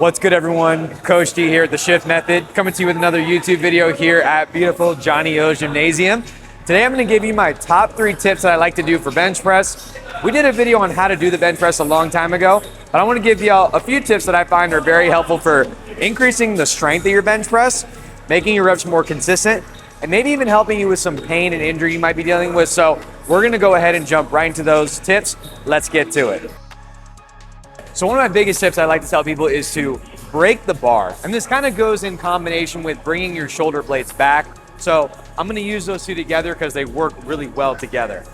What's good, everyone? Coach D here at The Shift Method, coming to you with another YouTube video here at beautiful Johnny O's Gymnasium. Today I'm going to give you my top 3 tips that I like to do for bench press. We did a video on how to do the bench press a long time ago, but I want to give you all a few tips that I find are very helpful for increasing the strength of your bench press, making your reps more consistent, and maybe even helping you with some pain and injury you might be dealing with. So we're going to go ahead and jump right into those tips. Let's get to it. So one of my biggest tips I like to tell people is to break the bar. And this kind of goes in combination with bringing your shoulder blades back. So I'm going to use those two together because they work really well together.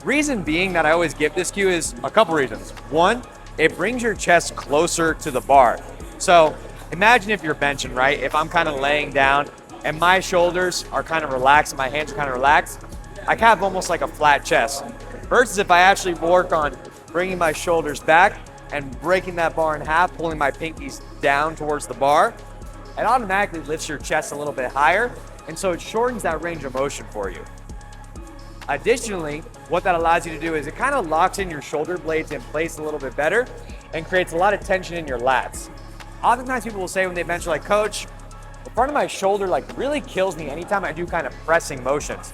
Reason being that I always give this cue is a couple reasons. One, it brings your chest closer to the bar. So imagine if you're benching, right? If I'm kind of laying down and my shoulders are kind of relaxed and my hands are kind of relaxed, I have almost like a flat chest. Versus if I actually work on bringing my shoulders back and breaking that bar in half, pulling my pinkies down towards the bar, it automatically lifts your chest a little bit higher, and so it shortens that range of motion for you. Additionally, what that allows you to do is it kind of locks in your shoulder blades in place a little bit better and creates a lot of tension in your lats. Oftentimes people will say when they bench, like, Coach, the front of my shoulder really kills me anytime I do kind of pressing motions.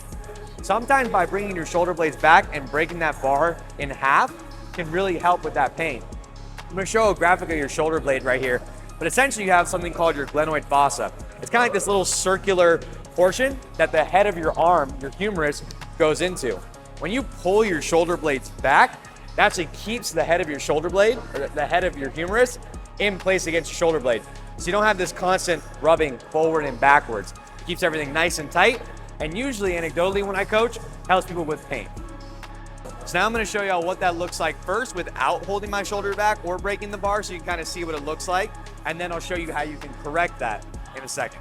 Sometimes by bringing your shoulder blades back and breaking that bar in half can really help with that pain. I'm going to show a graphic of your shoulder blade right here, but essentially you have something called your glenoid fossa. It's kind of like this little circular portion that the head of your arm, your humerus, goes into. When you pull your shoulder blades back, that actually keeps the head of your shoulder blade, or the head of your humerus, in place against your shoulder blade. So you don't have this constant rubbing forward and backwards. It keeps everything nice and tight, and usually, anecdotally, when I coach, helps people with pain. So now I'm going to show y'all what that looks like first without holding my shoulder back or breaking the bar, so you can kind of see what it looks like, and then I'll show you how you can correct that in a second.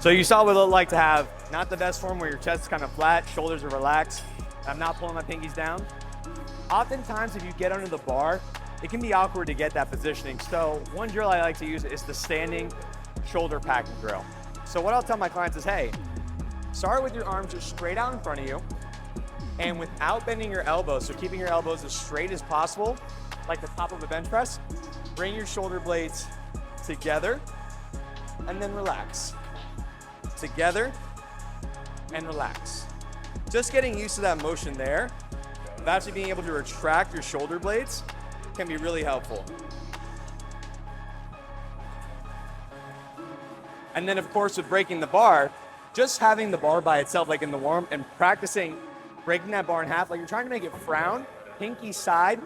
So you saw what it looked like to have not the best form where your chest is kind of flat, shoulders are relaxed, I'm not pulling my pinkies down. Oftentimes if you get under the bar, it can be awkward to get that positioning. So one drill I like to use is the standing shoulder packing drill. So what I'll tell my clients is, hey, start with your arms just straight out in front of you and without bending your elbows, so keeping your elbows as straight as possible, like the top of a bench press, bring your shoulder blades together and then relax. Together and relax. Just getting used to that motion there, of actually being able to retract your shoulder blades can be really helpful. And then of course with breaking the bar, just having the bar by itself like in the warm and practicing breaking that bar in half, like you're trying to make it frown, pinky side,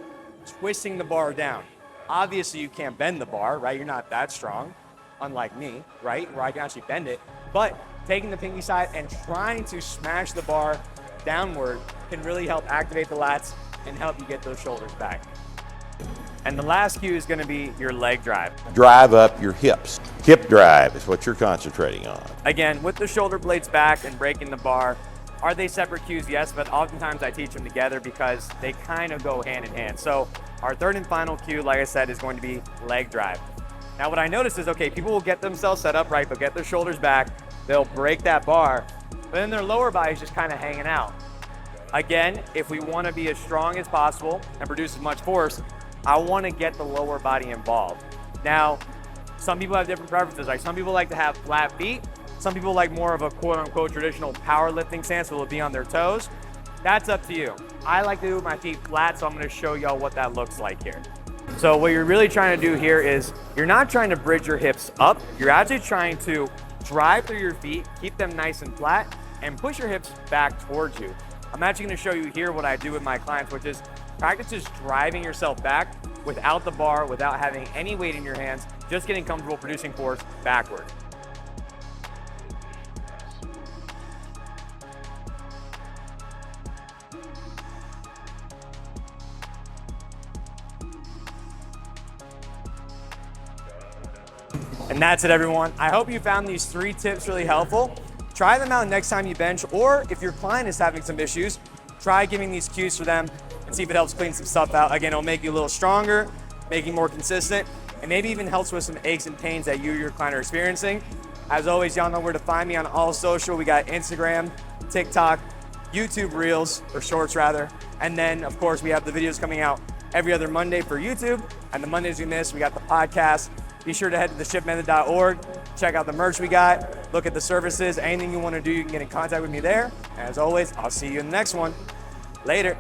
twisting the bar down. Obviously you can't bend the bar, right? You're not that strong, unlike me, right? Where I can actually bend it. But taking the pinky side and trying to smash the bar downward can really help activate the lats and help you get those shoulders back. And the last cue is going to be your leg drive. Drive up your hips. Hip drive is what you're concentrating on. Again, with the shoulder blades back and breaking the bar, are they separate cues? Yes, but oftentimes I teach them together because they kind of go hand in hand. So our third and final cue, like I said, is going to be leg drive. Now what I noticed is, okay, people will get themselves set up right, they'll get their shoulders back, they'll break that bar, but then their lower body's just kind of hanging out. Again, if we want to be as strong as possible and produce as much force, I want to get the lower body involved. Now, some people have different preferences. Like some people like to have flat feet, some people like more of a quote unquote traditional powerlifting stance where they'll be on their toes. That's up to you. I like to do my feet flat, so I'm going to show y'all what that looks like here. So what you're really trying to do here is you're not trying to bridge your hips up. You're actually trying to drive through your feet, keep them nice and flat, and push your hips back towards you. I'm actually gonna show you here what I do with my clients, which is practice just driving yourself back without the bar, without having any weight in your hands, just getting comfortable producing force backward. And that's it, everyone. I hope you found these 3 tips really helpful. Try them out next time you bench, or if your client is having some issues, try giving these cues for them and see if it helps clean some stuff out. Again, it'll make you a little stronger, make you more consistent, and maybe even helps with some aches and pains that you or your client are experiencing. As always, y'all know where to find me on all social. We got Instagram, TikTok, YouTube Reels, or Shorts rather. And then, of course, we have the videos coming out every other Monday for YouTube. And the Mondays we miss, we got the podcast. Be sure to head to theshiftmethod.org, check out the merch we got, look at the services, anything you want to do, you can get in contact with me there. And as always, I'll see you in the next one. Later.